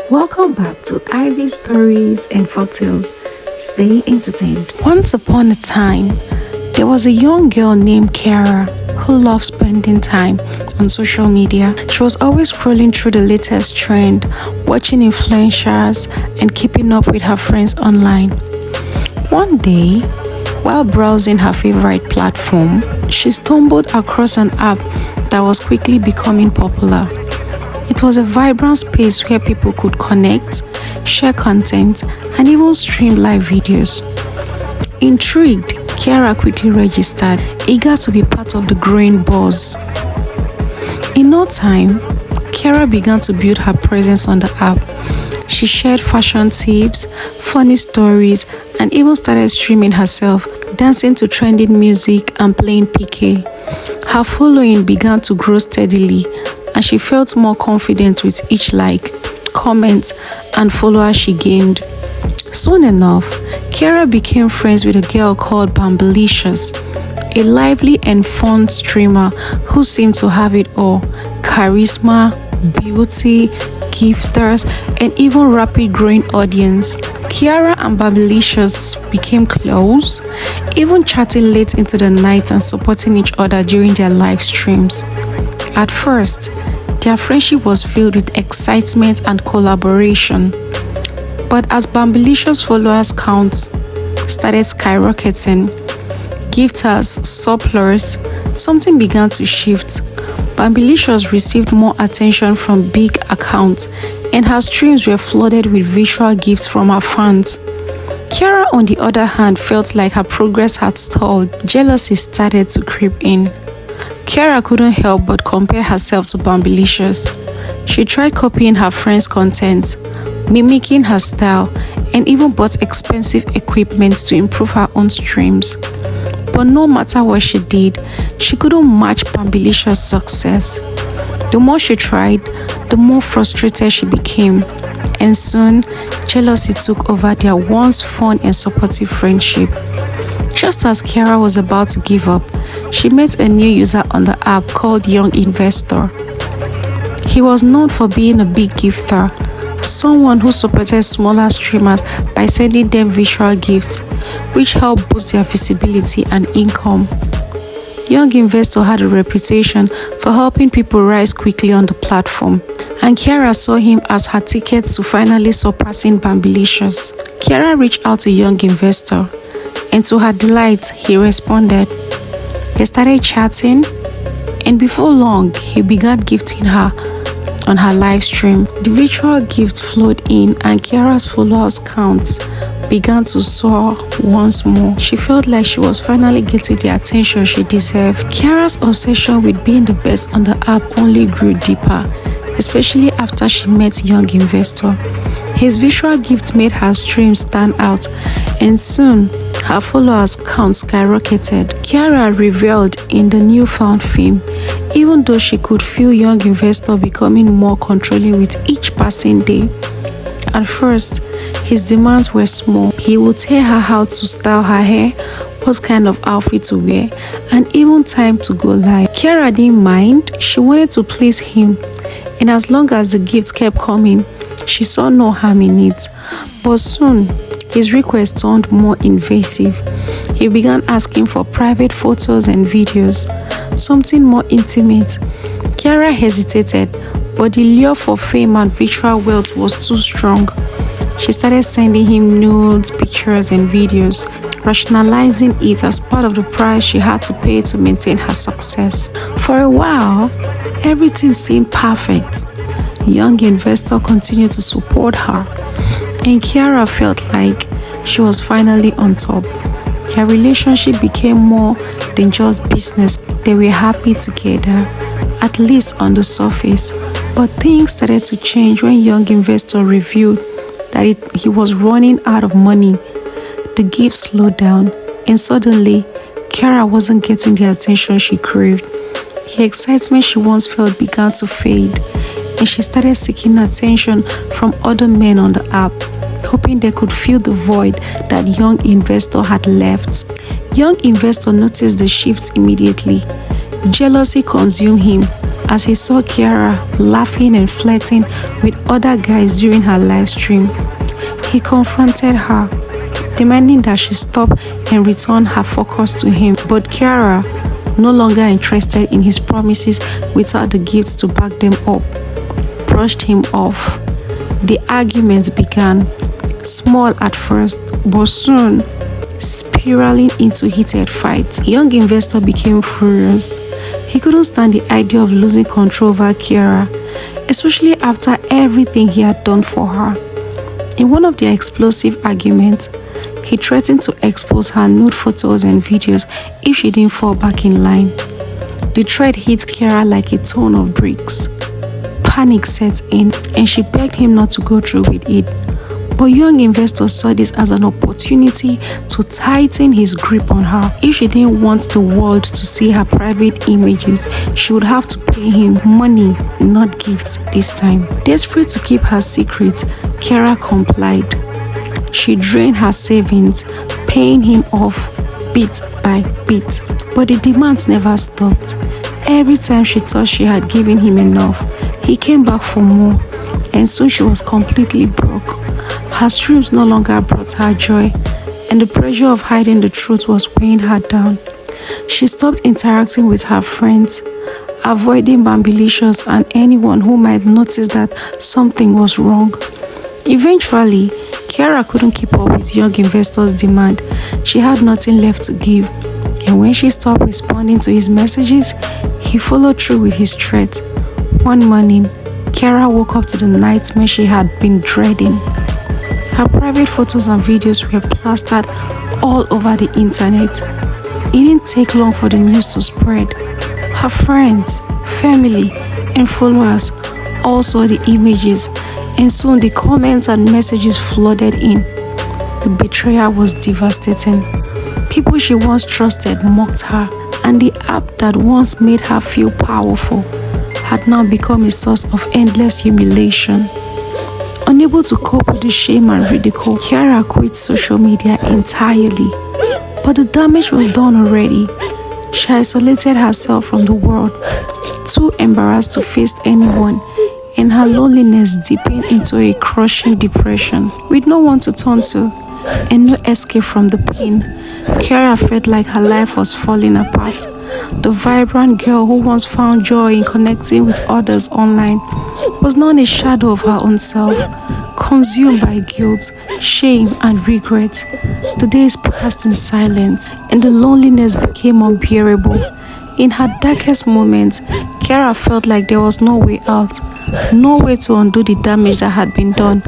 Welcome back to Ivy's Stories and Folktales. Stay entertained. Once upon a time, there was a young girl named Kiara who loved spending time on social media. She was always scrolling through the latest trend, watching influencers, and keeping up with her friends online. One day, while browsing her favorite platform, she stumbled across an app that was quickly becoming popular. It was a vibrant space where people could connect, share content, and even stream live videos. Intrigued, Kiara quickly registered, eager to be part of the growing buzz. In no time, Kiara began to build her presence on the app. She shared fashion tips, funny stories, and even started streaming herself, dancing to trending music and playing PK. Her following began to grow steadily, and she felt more confident with each like, comment, and follower she gained. Soon enough, Kiara became friends with a girl called Bambalicious, a lively and fun streamer who seemed to have it all: charisma, beauty, gifters, and even rapid growing audience. Kiara and Bambalicious became close, even chatting late into the night and supporting each other during their live streams. At first, their friendship was filled with excitement and collaboration. But as Bambalicious followers count started skyrocketing, gifters, suppliers, something began to shift. Bambalicious received more attention from big accounts, and her streams were flooded with visual gifts from her fans. Kiara, on the other hand, felt like her progress had stalled. Jealousy started to creep in. Kiara couldn't help but compare herself to Bambalicious. She tried copying her friends' content, mimicking her style, and even bought expensive equipment to improve her own streams. But no matter what she did, she couldn't match Bambalicious' success. The more she tried, the more frustrated she became, and soon, jealousy took over their once fun and supportive friendship. Just as Kiara was about to give up, she met a new user on the app called Young Investor. He was known for being a big gifter, someone who supported smaller streamers by sending them visual gifts, which helped boost their visibility and income. Young Investor had a reputation for helping people rise quickly on the platform, and Kiara saw him as her ticket to finally surpassing Bambalicious. Kiara reached out to Young Investor, and to her delight, he responded. They started chatting, and before long, he began gifting her on her live stream. The virtual gifts flowed in, and Kiara's followers counts began to soar once more. She felt like she was finally getting the attention she deserved. Kiara's obsession with being the best on the app only grew deeper, especially after she met Young Investor. His visual gifts made her stream stand out, and soon her followers count skyrocketed. Kiara reveled in the newfound fame, even though she could feel Young Investor becoming more controlling with each passing day. At first, his demands were small. He would tell her how to style her hair, what kind of outfit to wear, and even time to go live. Kiara didn't mind. She wanted to please him, and as long as the gifts kept coming, she saw no harm in it. But soon, his requests turned more invasive. He began asking for private photos and videos, something more intimate. Kiara hesitated, but the lure for fame and visual wealth was too strong. She started sending him nudes, pictures, and videos, rationalizing it as part of the price she had to pay to maintain her success. For a while, everything seemed perfect. Young Investor continued to support her, and Kiara felt like she was finally on top. Their relationship became more than just business. They were happy together, at least on the surface. But things started to change when Young Investor revealed that he was running out of money. The gifts slowed down, and suddenly, Kiara wasn't getting the attention she craved. The excitement she once felt began to fade, and she started seeking attention from other men on the app, hoping they could fill the void that Young Investor had left. Young Investor noticed the shift immediately. Jealousy consumed him as he saw Kiara laughing and flirting with other guys during her live stream. He confronted her, demanding that she stop and return her focus to him. But Kiara, no longer interested in his promises without the gifts to back them up, brushed him off. The argument began, small at first, but soon spiraling into heated fights. Young investor became furious. He couldn't stand the idea of losing control over Kiara, especially after everything he had done for her. In one of their explosive arguments, he threatened to expose her nude photos and videos if she didn't fall back in line. The threat hit Kiara like a ton of bricks. Panic set in and she begged him not to go through with it. But young investor saw this as an opportunity to tighten his grip on her. If she didn't want the world to see her private images, she would have to pay him money, not gifts this time. Desperate to keep her secret, Kiara complied. She drained her savings, paying him off bit by bit. But the demands never stopped. Every time she thought she had given him enough, he came back for more, and soon she was completely broke. Her streams no longer brought her joy, and the pressure of hiding the truth was weighing her down. She stopped interacting with her friends, avoiding Bambilicious and anyone who might notice that something was wrong. Eventually, Kiara couldn't keep up with young investors' demand. She had nothing left to give, and when she stopped responding to his messages, he followed through with his threat. One morning, Kiara woke up to the nightmare she had been dreading. Her private photos and videos were plastered all over the internet. It didn't take long for the news to spread. Her friends, family, and followers all saw the images, and soon the comments and messages flooded in. The betrayal was devastating. People she once trusted mocked her, and the app that once made her feel powerful had now become a source of endless humiliation. Unable to cope with the shame and ridicule, Kiara quit social media entirely. But the damage was done already. She isolated herself from the world, too embarrassed to face anyone, and her loneliness deepened into a crushing depression. With no one to turn to and no escape from the pain, Kiara felt like her life was falling apart. The vibrant girl who once found joy in connecting with others online was now a shadow of her own self, consumed by guilt, shame, and regret. The days passed in silence, and the loneliness became unbearable. In her darkest moments, Kiara felt like there was no way out, no way to undo the damage that had been done.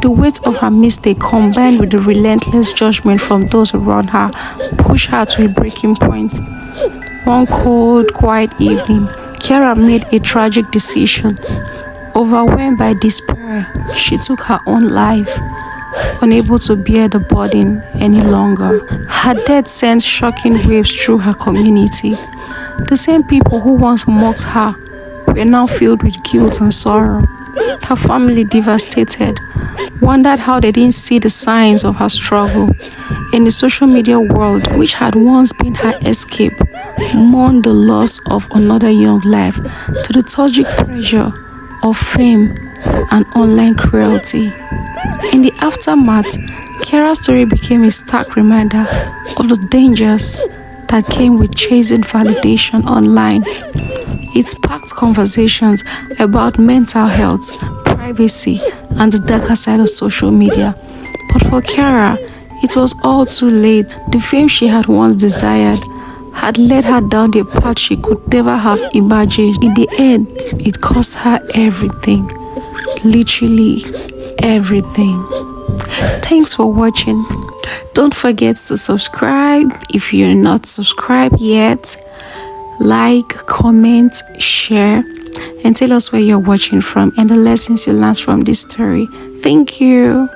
The weight of her mistake, combined with the relentless judgment from those around her, pushed her to a breaking point. One cold, quiet evening, Kiara made a tragic decision. Overwhelmed by despair, she took her own life, unable to bear the burden any longer. Her death sent shocking waves through her community. The same people who once mocked her were now filled with guilt and sorrow. Her family, devastated, wondered how they didn't see the signs of her struggle. In the social media world, which had once been her escape, mourned the loss of another young life to the tragic pressure of fame and online cruelty. In the aftermath, Kiara's story became a stark reminder of the dangers that came with chasing validation online. It sparked conversations about mental health, privacy, and the darker side of social media. But for Kiara, it was all too late. The fame she had once desired had led her down the path she could never have imagined. In the end, it cost her everything. Literally everything. Thanks for watching. Don't forget to subscribe if you're not subscribed yet. Like, comment, share, and tell us where you're watching from and the lessons you learned from this story. Thank you.